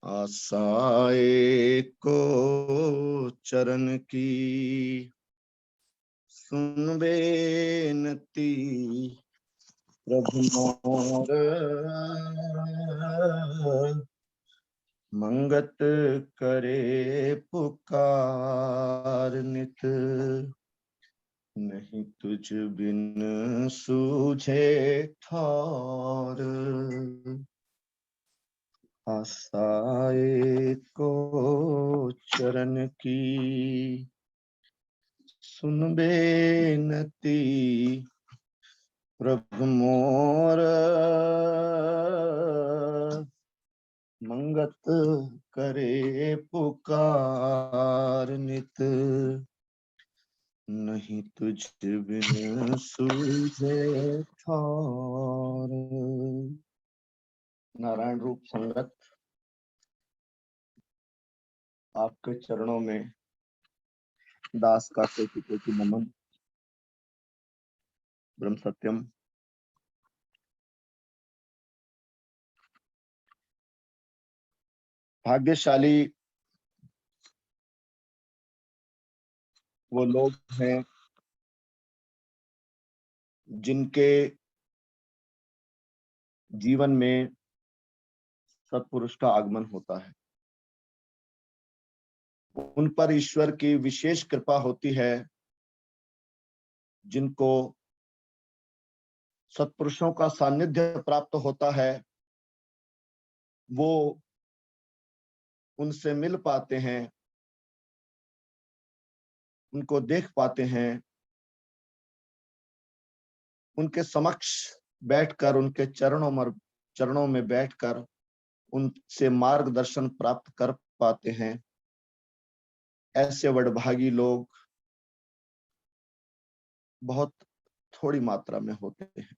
आशाए को चरण की सुन बेनती प्रभु मोर मंगत करे पुकार नित नहीं तुझ बिन सूझे ठौर आशाए को चरण की सुन बेनती प्रभु मोर मंगत करे पुकार नित नहीं तुझ बिन सूझे ठौर। नारायण रूप संगत, आपके चरणों में दास का कोटि कोटि नमन। ब्रह्म सत्यम। भाग्यशाली वो लोग हैं जिनके जीवन में सत्पुरुष का आगमन होता है, उन पर ईश्वर की विशेष कृपा होती है। जिनको सत्पुरुषों का सानिध्य प्राप्त होता है वो उनसे मिल पाते हैं, उनको देख पाते हैं, उनके समक्ष बैठकर, उनके चरणों में बैठकर उनसे मार्गदर्शन प्राप्त कर पाते हैं। ऐसे वडभागी लोग बहुत थोड़ी मात्रा में होते हैं,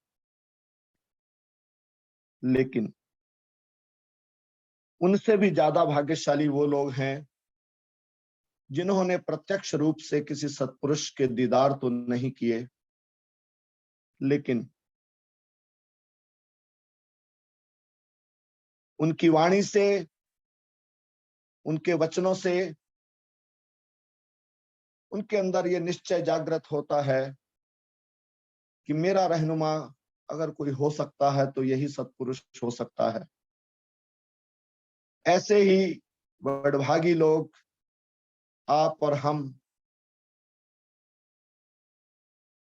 लेकिन उनसे भी ज्यादा भाग्यशाली वो लोग हैं जिन्होंने प्रत्यक्ष रूप से किसी सत्पुरुष के दीदार तो नहीं किए, लेकिन उनकी वाणी से, उनके वचनों से उनके अंदर ये निश्चय जागृत होता है कि मेरा रहनुमा अगर कोई हो सकता है तो यही सत्पुरुष हो सकता है। ऐसे ही वडभागी लोग आप और हम,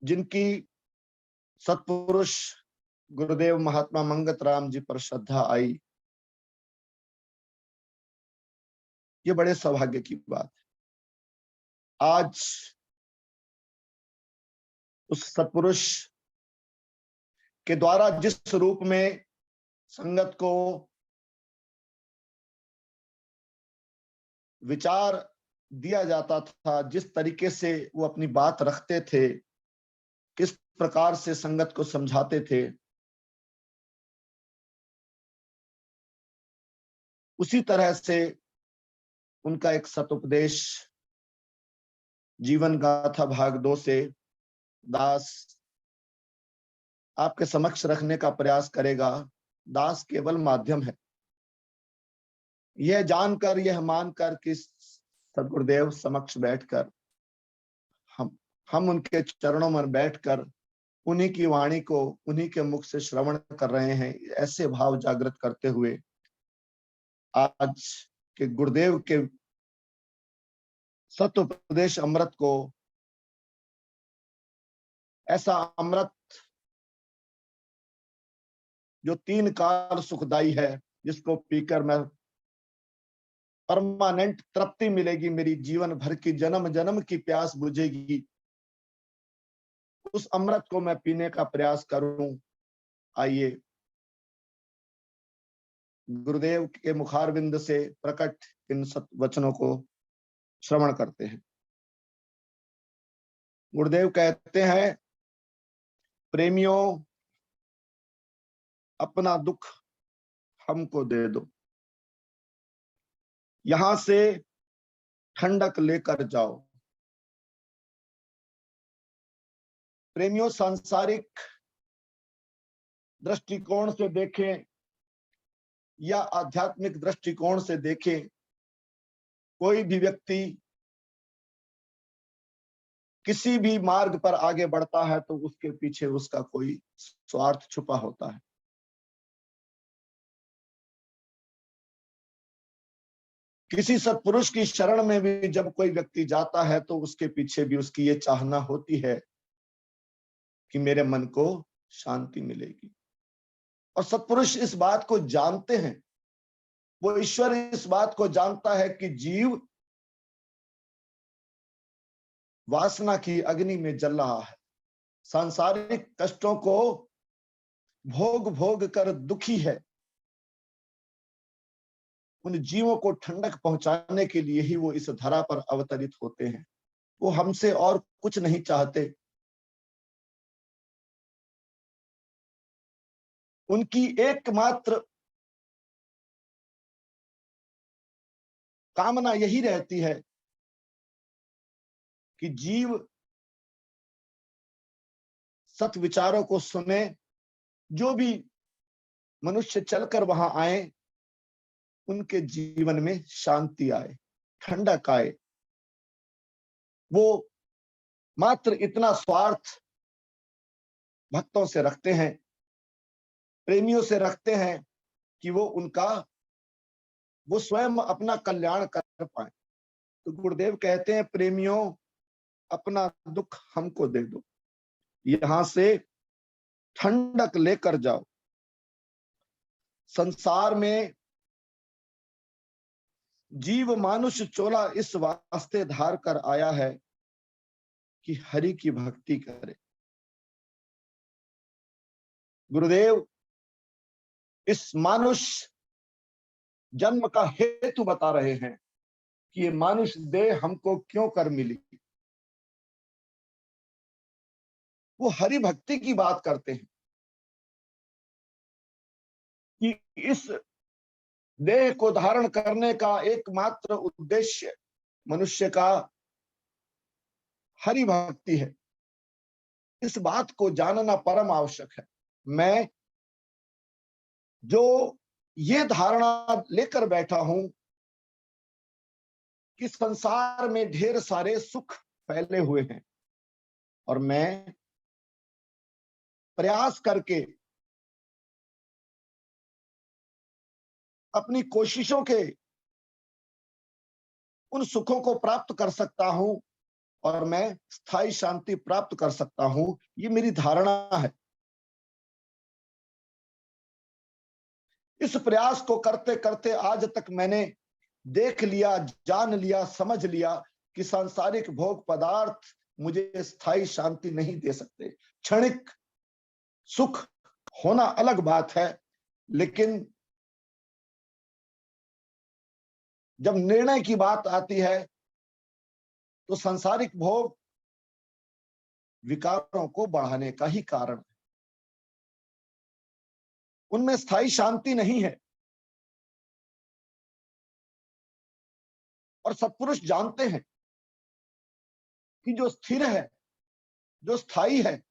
जिनकी सत्पुरुष गुरुदेव महात्मा मंगत राम जी पर श्रद्धा आई, ये बड़े सौभाग्य की बात है। आज उस सत्पुरुष के द्वारा जिस रूप में संगत को विचार दिया जाता था, जिस तरीके से वो अपनी बात रखते थे, किस प्रकार से संगत को समझाते थे, उसी तरह से उनका एक सतुपदेश जीवन गाथा भाग 2 से दास आपके समक्ष रखने का प्रयास करेगा। दास केवल माध्यम है, यह जानकर, यह मानकर कि सदगुरुदेव समक्ष बैठकर हम उनके चरणों में बैठकर उन्हीं की वाणी को उन्हीं के मुख से श्रवण कर रहे हैं। ऐसे भाव जागृत करते हुए आज के गुरुदेव के सत्य उपदेश अमृत को, ऐसा अमृत जो 3 काल सुखदाई है, जिसको पीकर मैं परमानेंट तृप्ति मिलेगी, मेरी जीवन भर की जन्म जन्म की प्यास बुझेगी, उस अमृत को मैं पीने का प्रयास करूं। आइए गुरुदेव के मुखारविंद से प्रकट इन सत वचनों को श्रवण करते हैं। गुरुदेव कहते हैं, प्रेमियों अपना दुख हमको दे दो, यहां से ठंडक लेकर जाओ। प्रेमियों सांसारिक दृष्टिकोण से देखें या आध्यात्मिक दृष्टिकोण से देखें, कोई भी व्यक्ति किसी भी मार्ग पर आगे बढ़ता है तो उसके पीछे उसका कोई स्वार्थ छुपा होता है। किसी सत्पुरुष की शरण में भी जब कोई व्यक्ति जाता है तो उसके पीछे भी उसकी ये चाहना होती है कि मेरे मन को शांति मिलेगी। और सत्पुरुष इस बात को जानते हैं, वो ईश्वर इस बात को जानता है कि जीव वासना की अग्नि में जल रहा है, सांसारिक कष्टों को भोग भोग कर दुखी है। उन जीवों को ठंडक पहुंचाने के लिए ही वो इस धरा पर अवतरित होते हैं। वो हमसे और कुछ नहीं चाहते। उनकी एकमात्र कामना यही रहती है कि जीव सत विचारों को सुने, जो भी मनुष्य चलकर वहां आए उनके जीवन में शांति आए, ठंडक आए। वो मात्र इतना स्वार्थ भक्तों से रखते हैं, प्रेमियों से रखते हैं कि वो स्वयं अपना कल्याण कर पाए। तो गुरुदेव कहते हैं, प्रेमियों अपना दुख हमको दे दो, यहां से ठंडक लेकर जाओ। संसार में जीव मानुष चोला इस वास्ते धार कर आया है कि हरि की भक्ति करे। गुरुदेव इस मानुष जन्म का हेतु बता रहे हैं कि ये मानुष देह हमको क्यों कर मिली। वो हरि भक्ति की बात करते हैं कि इस देह को धारण करने का एकमात्र उद्देश्य मनुष्य का हरि भक्ति है। इस बात को जानना परम आवश्यक है। मैं जो ये धारणा लेकर बैठा हूं कि संसार में ढेर सारे सुख फैले हुए हैं और मैं प्रयास करके अपनी कोशिशों के उन सुखों को प्राप्त कर सकता हूं और मैं स्थायी शांति प्राप्त कर सकता हूं, ये मेरी धारणा है। इस प्रयास को करते करते आज तक मैंने देख लिया, जान लिया, समझ लिया कि सांसारिक भोग पदार्थ मुझे स्थायी शांति नहीं दे सकते। क्षणिक सुख होना अलग बात है, लेकिन जब निर्णय की बात आती है तो सांसारिक भोग विकारों को बढ़ाने का ही कारण है। उनमें स्थायी शांति नहीं है। और सत्पुरुष जानते हैं कि जो स्थिर है, जो स्थायी है,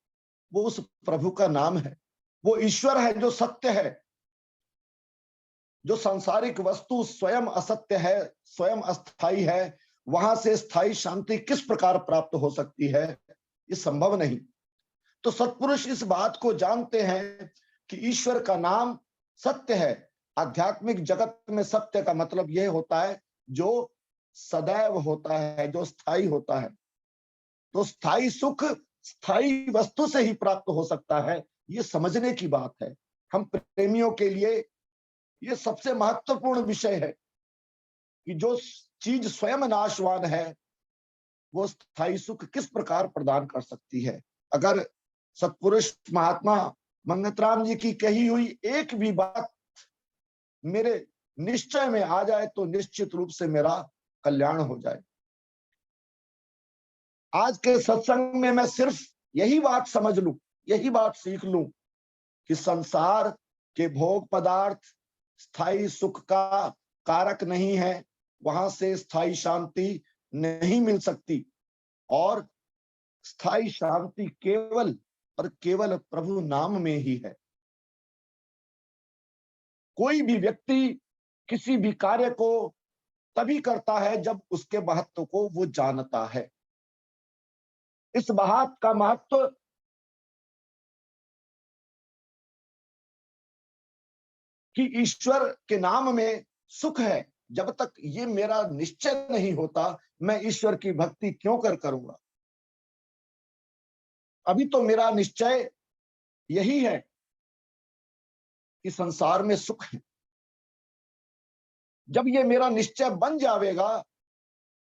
वो उस प्रभु का नाम है। वो ईश्वर है जो सत्य है। जो सांसारिक वस्तु स्वयं असत्य है, स्वयं अस्थाई है, वहां से स्थायी शांति किस प्रकार प्राप्त हो सकती है? ये संभव नहीं। तो सत्पुरुष इस बात को जानते हैं कि ईश्वर का नाम सत्य है। आध्यात्मिक जगत में सत्य का मतलब यह होता है जो सदैव होता है, जो स्थायी होता है। तो स्थायी सुख स्थायी वस्तु से ही प्राप्त हो सकता है, ये समझने की बात है। हम प्रेमियों के लिए ये सबसे महत्वपूर्ण विषय है कि जो चीज स्वयं नाशवान है वो स्थायी सुख किस प्रकार प्रदान कर सकती है। अगर सत्पुरुष महात्मा मंगतराम जी की कही हुई एक भी बात मेरे निश्चय में आ जाए तो निश्चित रूप से मेरा कल्याण हो जाए। आज के सत्संग में मैं सिर्फ यही बात समझ लूं, यही बात सीख लूं कि संसार के भोग पदार्थ स्थायी सुख का कारक नहीं है, वहां से स्थायी शांति नहीं मिल सकती। और स्थायी शांति केवल और केवल प्रभु नाम में ही है। कोई भी व्यक्ति किसी भी कार्य को तभी करता है जब उसके महत्व को वो जानता है। इस बात का महत्व कि ईश्वर के नाम में सुख है, जब तक ये मेरा निश्चय नहीं होता, मैं ईश्वर की भक्ति क्यों करूंगा। अभी तो मेरा निश्चय यही है कि संसार में सुख है। जब ये मेरा निश्चय बन जाएगा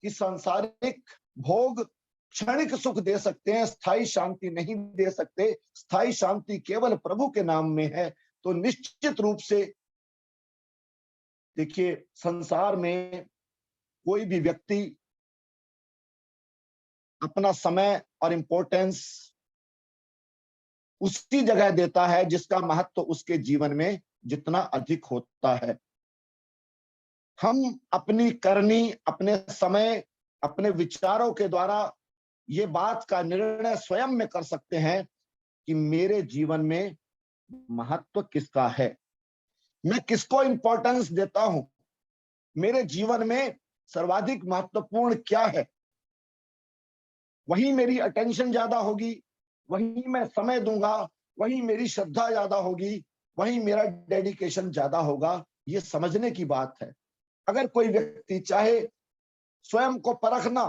कि सांसारिक भोग क्षणिक सुख दे सकते हैं, स्थायी शांति नहीं दे सकते, स्थायी शांति केवल प्रभु के नाम में है, तो निश्चित रूप से देखिए, संसार में कोई भी व्यक्ति अपना समय और इंपॉर्टेंस उसी जगह देता है जिसका महत्व उसके जीवन में जितना अधिक होता है। हम अपनी करनी, अपने समय, अपने विचारों के द्वारा ये बात का निर्णय स्वयं में कर सकते हैं कि मेरे जीवन में महत्व किसका है, मैं किसको इंपॉर्टेंस देता हूं, मेरे जीवन में सर्वाधिक महत्वपूर्ण क्या है। वही मेरी अटेंशन ज्यादा होगी, वही मैं समय दूंगा, वही मेरी श्रद्धा ज्यादा होगी, वही मेरा डेडिकेशन ज्यादा होगा। ये समझने की बात है। अगर कोई व्यक्ति चाहे स्वयं को परखना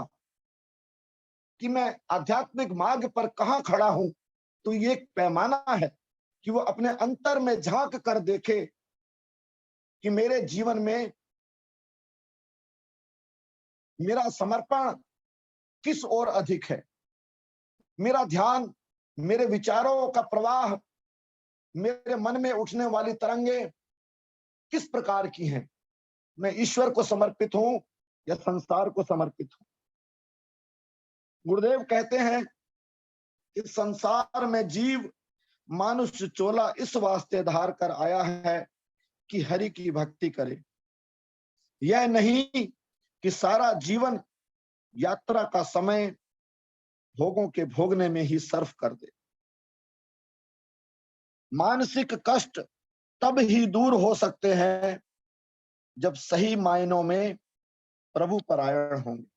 कि मैं आध्यात्मिक मार्ग पर कहां खड़ा हूं, तो ये एक पैमाना है कि वो अपने अंतर में झांक कर देखे कि मेरे जीवन में मेरा समर्पण किस ओर अधिक है, मेरा ध्यान, मेरे विचारों का प्रवाह, मेरे मन में उठने वाली तरंगे किस प्रकार की हैं। मैं ईश्वर को समर्पित हूं या संसार को समर्पित हूं। गुरुदेव कहते हैं कि संसार में जीव मानुष चोला इस वास्ते धार कर आया है कि हरि की भक्ति करे, यह नहीं कि सारा जीवन यात्रा का समय भोगों के भोगने में ही सर्फ कर दे। मानसिक कष्ट तब ही दूर हो सकते हैं जब सही मायनों में प्रभु परायण होंगे।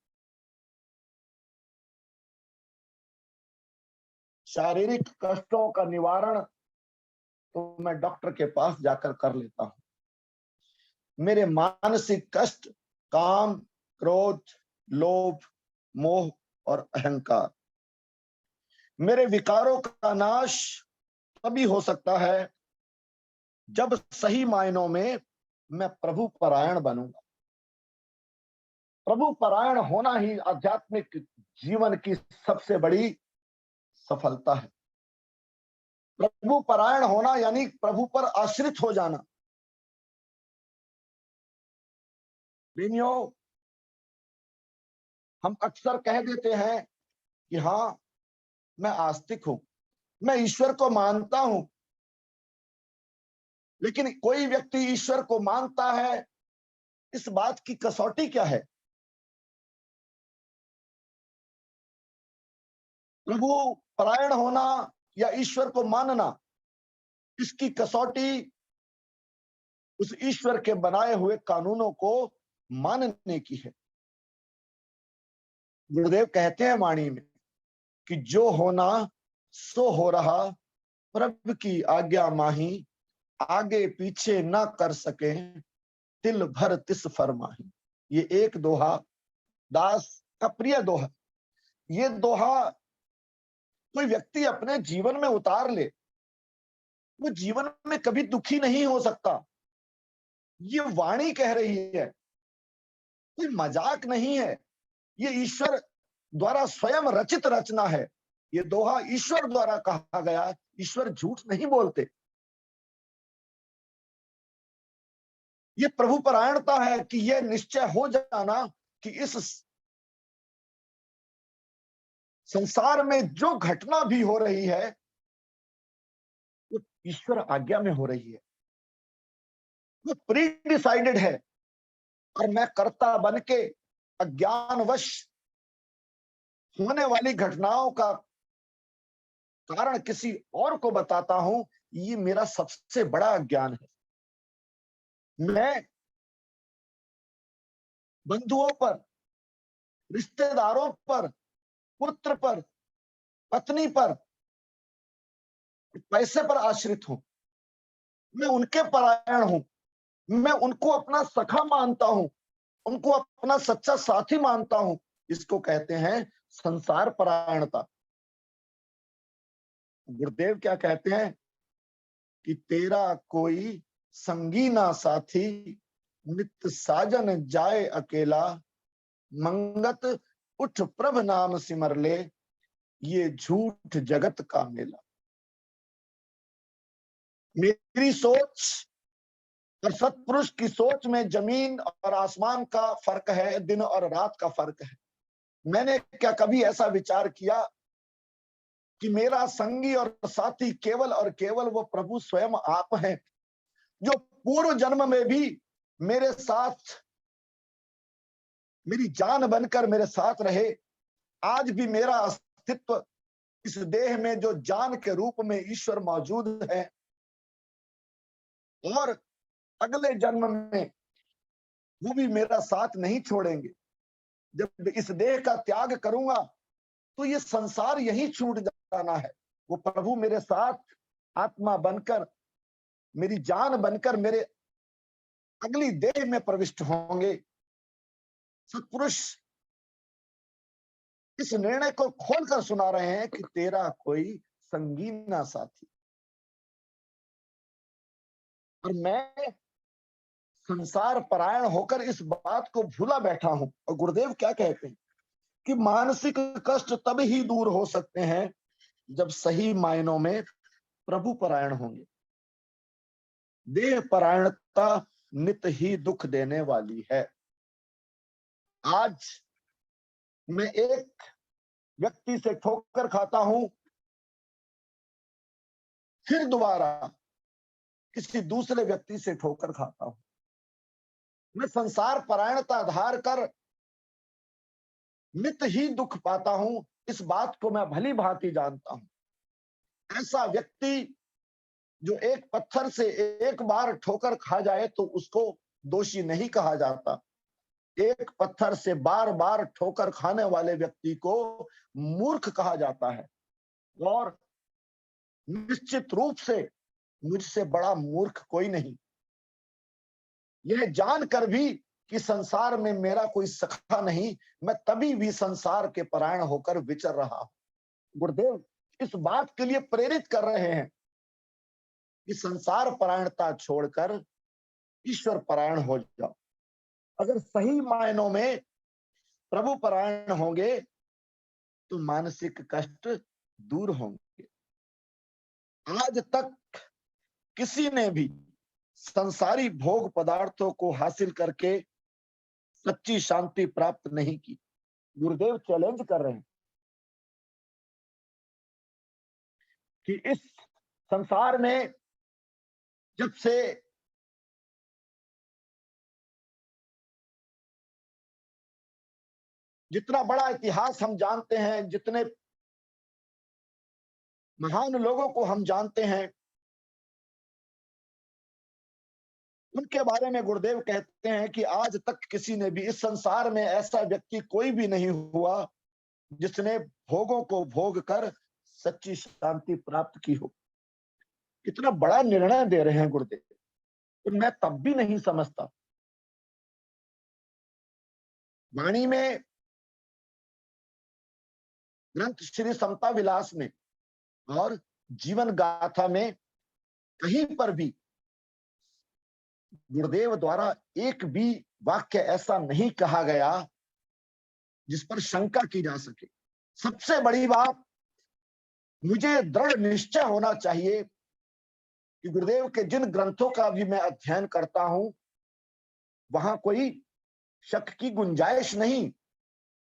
शारीरिक कष्टों का निवारण तो मैं डॉक्टर के पास जाकर कर लेता हूं। मेरे मानसिक कष्ट काम, क्रोध, लोभ, मोह और अहंकार, मेरे विकारों का नाश तभी हो सकता है जब सही मायनों में मैं प्रभु परायण बनूंगा। प्रभु परायण होना ही आध्यात्मिक जीवन की सबसे बड़ी सफलता है। प्रभु परायण होना यानी प्रभु पर आश्रित हो जाना। बेनियो, हम अक्सर कह देते हैं कि हाँ, मैं आस्तिक हूं, मैं ईश्वर को मानता हूं, लेकिन कोई व्यक्ति ईश्वर को मानता है, इस बात की कसौटी क्या है? प्रभु परायण होना या ईश्वर को मानना, इसकी कसौटी उस ईश्वर के बनाए हुए कानूनों को मानने की है। गुरुदेव कहते हैं वाणी में कि जो होना सो हो रहा, प्रभु की आज्ञा माही, आगे पीछे ना कर सके, तिल भर तिस फरमाही। ये एक दोहा दास का प्रिय दोहा। ये दोहा कोई व्यक्ति अपने जीवन में उतार ले, वो जीवन में कभी दुखी नहीं हो सकता। ये वाणी कह रही है, कोई मजाक नहीं है। ये ईश्वर द्वारा स्वयं रचित रचना है। ये दोहा ईश्वर द्वारा कहा गया, ईश्वर झूठ नहीं बोलते। ये प्रभु परायणता है कि यह निश्चय हो जाना कि इस संसार में जो घटना भी हो रही है वो ईश्वर आज्ञा में हो रही है, वो प्री डिसाइडेड है। और मैं कर्ता बन के अज्ञानवश होने वाली घटनाओं का कारण किसी और को बताता हूं, ये मेरा सबसे बड़ा अज्ञान है। मैं बंधुओं पर, रिश्तेदारों पर, पुत्र पर, पत्नी पर, पैसे पर आश्रित हूं। मैं उनके परायण हूं। मैं उनको अपना सखा मानता हूं, उनको अपना सच्चा साथी मानता हूं। इसको कहते हैं संसार परायणता। गुरुदेव क्या कहते हैं कि तेरा कोई संगी ना साथी, नित साजन जाए अकेला, मंगत उठ प्रभ नाम सिमर ले, ये झूठ जगत का मेला। मेरी सोच और सत्पुरुष की सोच में जमीन और आसमान का फर्क है, दिन और रात का फर्क है। मैंने क्या कभी ऐसा विचार किया कि मेरा संगी और साथी केवल और केवल वो प्रभु स्वयं आप हैं, जो पूर्व जन्म में भी मेरे साथ, मेरी जान बनकर मेरे साथ रहे। आज भी मेरा अस्तित्व इस देह में जो जान के रूप में ईश्वर मौजूद है, और अगले जन्म में वो भी मेरा साथ नहीं छोड़ेंगे। जब इस देह का त्याग करूंगा तो ये संसार यही छूट जाना है। वो प्रभु मेरे साथ आत्मा बनकर, मेरी जान बनकर मेरे अगली देह में प्रविष्ट होंगे। सत्पुरुष इस निर्णय को खोलकर सुना रहे हैं कि तेरा कोई संगी ना साथी। और मैं संसार परायण होकर इस बात को भूला बैठा हूं। और गुरुदेव क्या कहते हैं कि मानसिक कष्ट तब ही दूर हो सकते हैं जब सही मायनों में प्रभु परायण होंगे। देह परायणता नित ही दुख देने वाली है। आज मैं एक व्यक्ति से ठोकर खाता हूं, फिर दोबारा किसी दूसरे व्यक्ति से ठोकर खाता हूं। मैं संसार परायणता धार कर नित ही दुख पाता हूं, इस बात को मैं भली भांति जानता हूं। ऐसा व्यक्ति जो एक पत्थर से एक बार ठोकर खा जाए तो उसको दोषी नहीं कहा जाता। एक पत्थर से बार बार ठोकर खाने वाले व्यक्ति को मूर्ख कहा जाता है। और निश्चित रूप से मुझसे बड़ा मूर्ख कोई नहीं। यह जानकर भी कि संसार में मेरा कोई सखा नहीं, मैं तभी भी संसार के परायण होकर विचर रहा हूं। गुरुदेव इस बात के लिए प्रेरित कर रहे हैं कि संसार परायणता छोड़कर ईश्वर परायण हो जाओ। अगर सही मायनों में प्रभु परायण होंगे तो मानसिक कष्ट दूर होंगे। आज तक किसी ने भी संसारी भोग पदार्थों को हासिल करके सच्ची शांति प्राप्त नहीं की। गुरुदेव चैलेंज कर रहे हैं कि इस संसार में जब से जितना बड़ा इतिहास हम जानते हैं, जितने महान लोगों को हम जानते हैं, उनके बारे में गुरुदेव कहते हैं कि आज तक किसी ने भी इस संसार में ऐसा व्यक्ति कोई भी नहीं हुआ जिसने भोगों को भोग कर सच्ची शांति प्राप्त की हो। कितना बड़ा निर्णय दे रहे हैं गुरुदेव, तो मैं तब भी नहीं समझता। वाणी में ग्रंथ श्री समता विलास में और जीवन गाथा में कहीं पर भी गुरुदेव द्वारा एक भी वाक्य ऐसा नहीं कहा गया जिस पर शंका की जा सके। सबसे बड़ी बात, मुझे दृढ़ निश्चय होना चाहिए कि गुरुदेव के जिन ग्रंथों का भी मैं अध्ययन करता हूं, वहां कोई शक की गुंजाइश नहीं।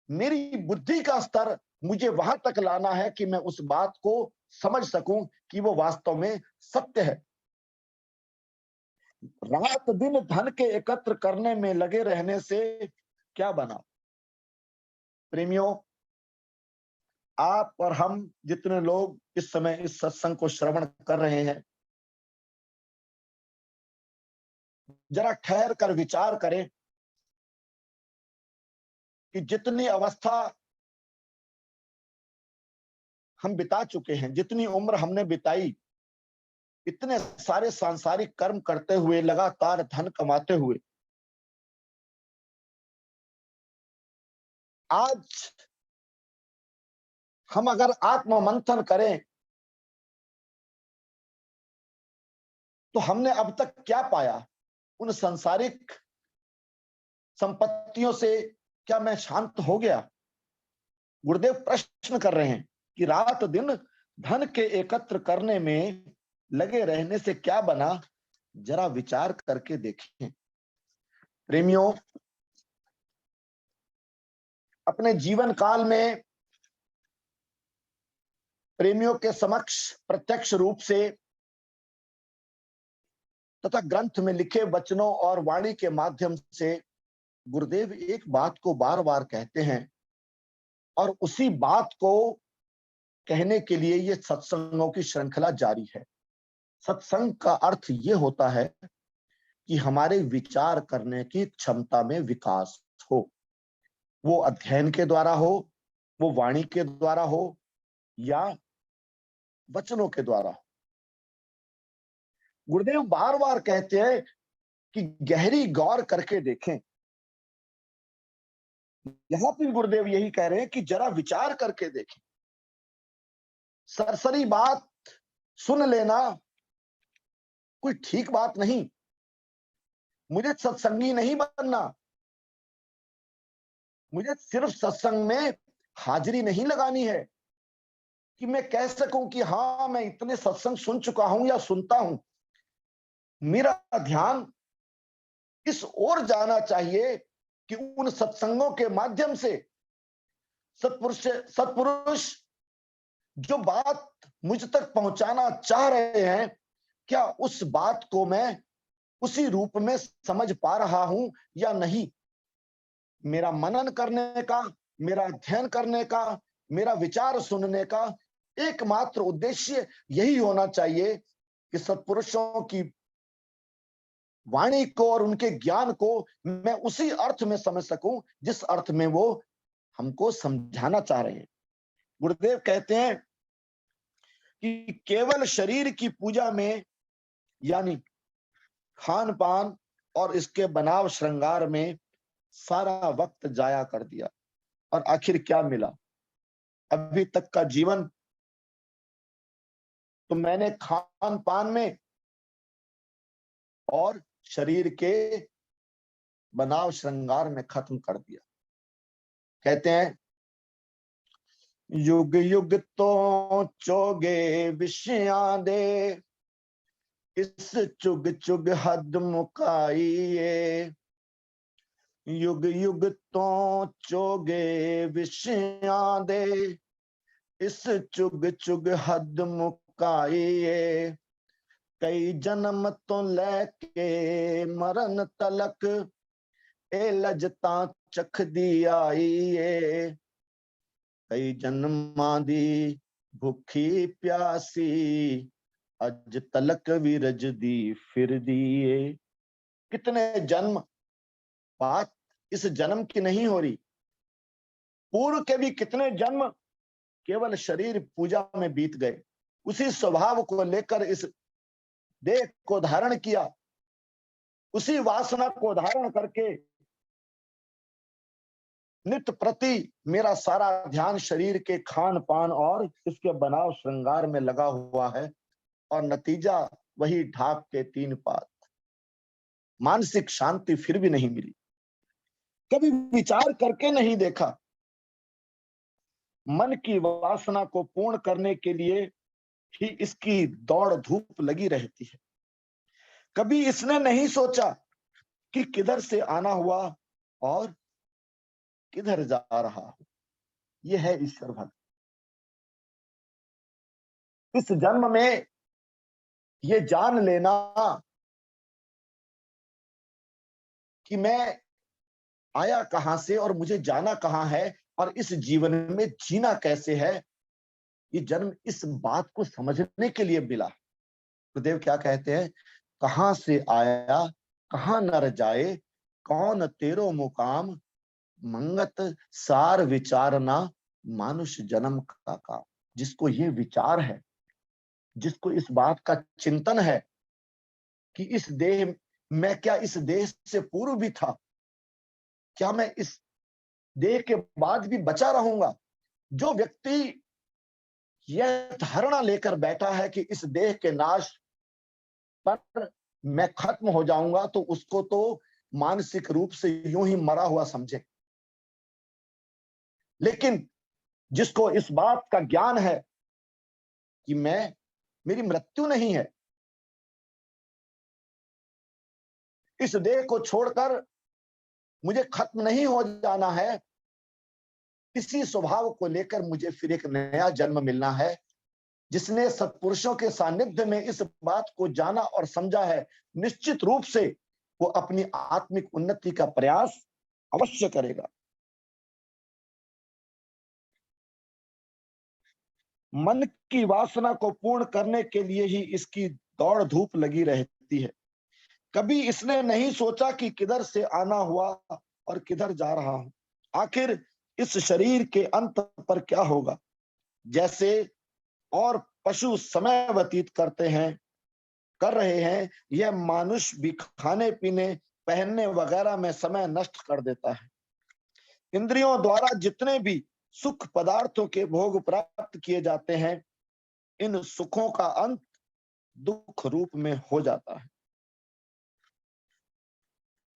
मेरी बुद्धि का स्तर मुझे वहां तक लाना है कि मैं उस बात को समझ सकूं कि वो वास्तव में सत्य है। रात दिन धन के एकत्र करने में लगे रहने से क्या बना? प्रेमियों, आप और हम जितने लोग इस समय इस सत्संग को श्रवण कर रहे हैं, जरा ठहर कर विचार करें कि जितनी अवस्था हम बिता चुके हैं, जितनी उम्र हमने बिताई, इतने सारे सांसारिक कर्म करते हुए, लगातार धन कमाते हुए, आज हम अगर आत्ममंथन करें तो हमने अब तक क्या पाया? उन सांसारिक संपत्तियों से क्या मैं शांत हो गया? गुरुदेव प्रश्न कर रहे हैं कि रात दिन धन के एकत्र करने में लगे रहने से क्या बना? जरा विचार करके देखें। प्रेमियों, अपने जीवन काल में प्रेमियों के समक्ष प्रत्यक्ष रूप से तथा ग्रंथ में लिखे वचनों और वाणी के माध्यम से गुरुदेव एक बात को बार बार कहते हैं, और उसी बात को कहने के लिए ये सत्संगों की श्रृंखला जारी है। सत्संग का अर्थ ये होता है कि हमारे विचार करने की क्षमता में विकास हो, वो अध्ययन के द्वारा हो, वो वाणी के द्वारा हो, या वचनों के द्वारा हो। गुरुदेव बार बार कहते हैं कि गहरी गौर करके देखें। यहां पर गुरुदेव यही कह रहे हैं कि जरा विचार करके देखें। सरसरी बात सुन लेना कोई ठीक बात नहीं। मुझे सत्संगी नहीं बनना, मुझे सिर्फ सत्संग में हाजिरी नहीं लगानी है कि मैं कह सकूं कि हाँ, मैं इतने सत्संग सुन चुका हूं या सुनता हूं। मेरा ध्यान इस ओर जाना चाहिए कि उन सत्संगों के माध्यम से सत्पुरुष जो बात मुझ तक पहुंचाना चाह रहे हैं, क्या उस बात को मैं उसी रूप में समझ पा रहा हूं या नहीं। मेरा मनन करने का, मेरा अध्ययन करने का, मेरा विचार सुनने का एकमात्र उद्देश्य यही होना चाहिए कि सत्पुरुषों की वाणी को और उनके ज्ञान को मैं उसी अर्थ में समझ सकूं जिस अर्थ में वो हमको समझाना चाह रहे हैं। गुरुदेव कहते हैं कि केवल शरीर की पूजा में, यानी खान पान और इसके बनाव श्रृंगार में सारा वक्त जाया कर दिया, और आखिर क्या मिला? अभी तक का जीवन तो मैंने खान पान में और शरीर के बनाव श्रृंगार में खत्म कर दिया। कहते हैं युग युग तो चोगे विषयां दे, इस चुग चुग हद मुकाइए। युग युग तो चोगे विषयां दे, इस चुग चुग हद मुकाइए। कई जन्म तो लेके मरण तलक, ए लजता चख दी आइए। कई जन्मां दी भुखी प्यासी, अज तलक विरज दी फिर दिए। कितने जन्म, बात इस जन्म की नहीं हो रही, पूर्व के भी कितने जन्म केवल शरीर पूजा में बीत गए। उसी स्वभाव को लेकर इस देह को धारण किया, उसी वासना को धारण करके नित्य प्रति मेरा सारा ध्यान शरीर के खान पान और इसके बनाव श्रृंगार में लगा हुआ है, और नतीजा वही ढाक के तीन पात। मानसिक शांति फिर भी नहीं मिली। कभी विचार करके नहीं देखा। मन की वासना को पूर्ण करने के लिए ही इसकी दौड़ धूप लगी रहती है। कभी इसने नहीं सोचा कि किधर से आना हुआ और किधर जा रहा हूं। यह है ईश्वर भक्त। इस जन्म में ये जान लेना कि मैं आया कहां से और मुझे जाना कहां है, और इस जीवन में जीना कैसे है, ये जन्म इस बात को समझने के लिए मिला। गुरुदेव क्या कहते हैं? कहां से आया कहाँ नर जाए, कौन तेरो मुकाम, मंगत सार विचारना, मानुष जन्म का काम। जिसको ये विचार है, जिसको इस बात का चिंतन है कि इस देह, मैं क्या इस देह से पूर्व भी था, क्या मैं इस देह के बाद भी बचा रहूंगा, जो व्यक्ति यह धारणा लेकर बैठा है कि इस देह के नाश पर मैं खत्म हो जाऊंगा, तो उसको तो मानसिक रूप से यूं ही मरा हुआ समझे। लेकिन जिसको इस बात का ज्ञान है कि मेरी मृत्यु नहीं है, इस देह को छोड़कर मुझे खत्म नहीं हो जाना है, इसी स्वभाव को लेकर मुझे फिर एक नया जन्म मिलना है। जिसने सत्पुरुषों के सानिध्य में इस बात को जाना और समझा है, निश्चित रूप से वो अपनी आत्मिक उन्नति का प्रयास अवश्य करेगा। मन की वासना को पूर्ण करने के लिए ही इसकी दौड़ धूप लगी रहती है। कभी इसने नहीं सोचा कि किधर से आना हुआ और किधर जा रहा हूं, आखिर इस शरीर के अंत पर क्या होगा। जैसे और पशु समय व्यतीत कर रहे हैं, यह मानुष भी खाने पीने पहनने वगैरह में समय नष्ट कर देता है। इंद्रियों द्वारा जितने भी सुख पदार्थों के भोग प्राप्त किए जाते हैं, इन सुखों का अंत दुख रूप में हो जाता है।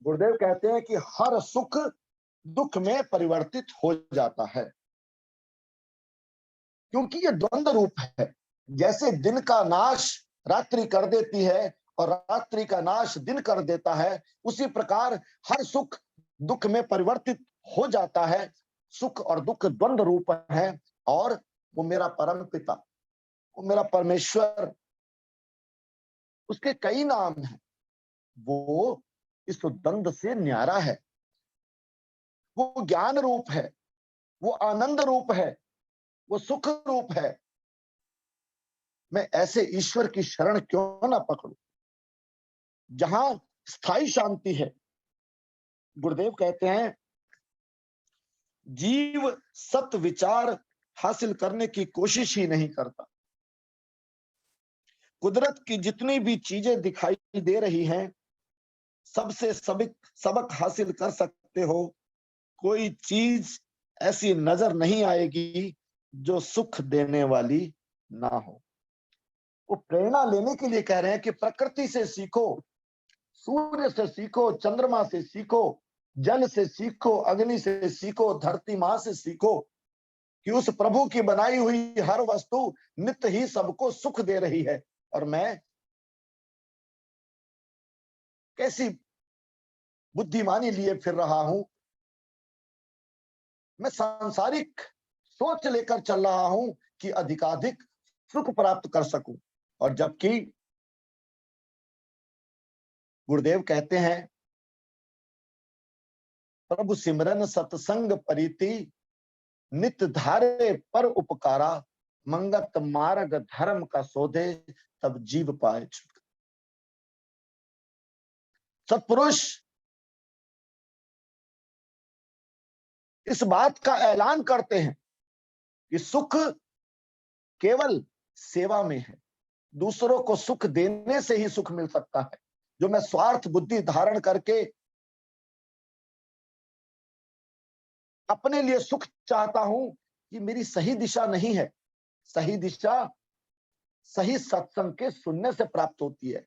गुरुदेव कहते हैं कि हर सुख दुख में परिवर्तित हो जाता है, क्योंकि ये द्वंद्व रूप है। जैसे दिन का नाश रात्रि कर देती है और रात्रि का नाश दिन कर देता है, उसी प्रकार हर सुख दुख में परिवर्तित हो जाता है। सुख और दुख द्वंद्व रूप है, और वो मेरा परम पिता, वो मेरा परमेश्वर, उसके कई नाम हैं, वो इस द्वंद्व से न्यारा है। वो ज्ञान रूप है, वो आनंद रूप है, वो सुख रूप है। मैं ऐसे ईश्वर की शरण क्यों ना पकड़ूं, जहां स्थायी शांति है। गुरुदेव कहते हैं, जीव सत विचार हासिल करने की कोशिश ही नहीं करता। कुदरत की जितनी भी चीजें दिखाई दे रही हैं, सबसे सबक हासिल कर सकते हो। कोई चीज ऐसी नजर नहीं आएगी जो सुख देने वाली ना हो। वो प्रेरणा लेने के लिए कह रहे हैं कि प्रकृति से सीखो, सूर्य से सीखो, चंद्रमा से सीखो, जल से सीखो, अग्नि से सीखो, धरती मां से सीखो, कि उस प्रभु की बनाई हुई हर वस्तु नित्य ही सबको सुख दे रही है। और मैं कैसी बुद्धिमानी लिए फिर रहा हूं, मैं सांसारिक सोच लेकर चल रहा हूं कि अधिकाधिक सुख प्राप्त कर सकूं। और जबकि गुरुदेव कहते हैं, प्रभु सिमरन सत्संग परिति, नित धारे पर उपकारा, मंगत मार्ग धर्म का सोधे, तब जीव पाए छुटकारा। सत्पुरुष इस बात का ऐलान करते हैं कि सुख केवल सेवा में है। दूसरों को सुख देने से ही सुख मिल सकता है। जो मैं स्वार्थ बुद्धि धारण करके अपने लिए सुख चाहता हूं, ये मेरी सही दिशा नहीं है। सही दिशा सही सत्संग के सुनने से प्राप्त होती है,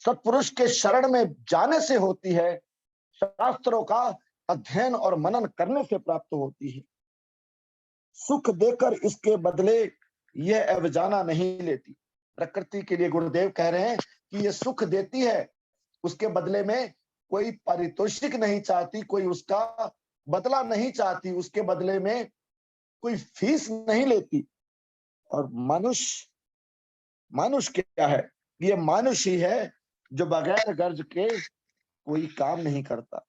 सत्पुरुष के शरण में जाने से होती है, शास्त्रों का अध्ययन और मनन करने से प्राप्त होती है। सुख देकर इसके बदले यह अवजाना नहीं लेती। प्रकृति के लिए गुरुदेव कह रहे हैं कि ये सुख देती है, उसके बदले में कोई पारितोषिक नहीं चाहती, कोई उसका बदला नहीं चाहती, उसके बदले में कोई फीस नहीं लेती। और मनुष्य क्या है? ये मनुष्य ही है जो बगैर गर्ज के कोई काम नहीं करता।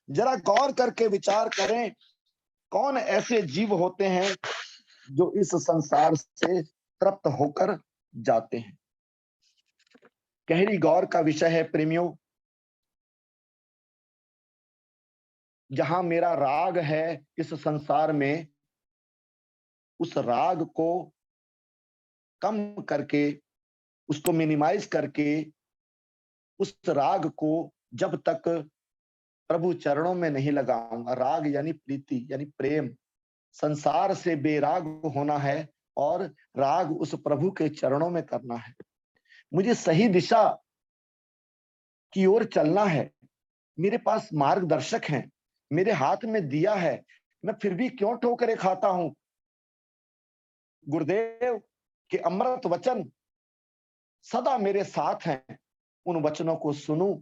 जरा गौर करके विचार करें, कौन ऐसे जीव होते हैं जो इस संसार से तृप्त होकर जाते हैं। गहरी गौर का विषय है प्रेमियों। जहां मेरा राग है इस संसार में, उस राग को कम करके, उसको मिनिमाइज करके, उस राग को जब तक प्रभु चरणों में नहीं लगाऊंगा, राग यानी प्रीति यानी प्रेम, संसार से बेराग होना है और राग उस प्रभु के चरणों में करना है। मुझे सही दिशा की ओर चलना है, मेरे पास मार्गदर्शक हैं, मेरे हाथ में दिया है, मैं फिर भी क्यों ठोकरें खाता हूं। गुरुदेव के अमृत वचन सदा मेरे साथ हैं, उन वचनों को सुनूं,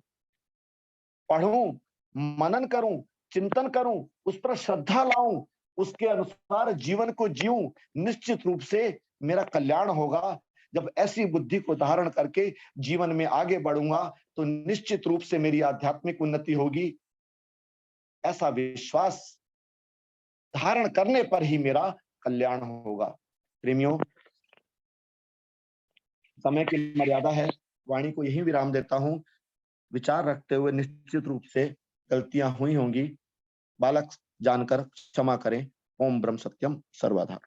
पढ़ूं, मनन करूं, चिंतन करूं, उस पर श्रद्धा लाऊं, उसके अनुसार जीवन को जीऊं। निश्चित रूप से मेरा कल्याण होगा। जब ऐसी बुद्धि को धारण करके जीवन में आगे बढ़ूंगा तो निश्चित रूप से मेरी आध्यात्मिक उन्नति होगी। ऐसा विश्वास धारण करने पर ही मेरा कल्याण होगा। प्रेमियों, समय की मर्यादा है, वाणी को यही विराम देता हूं, विचार रखते हुए निश्चित रूप से गलतियां हुई होंगी, बालक जानकर क्षमा करें। ओम ब्रह्म सत्यम सर्वधा।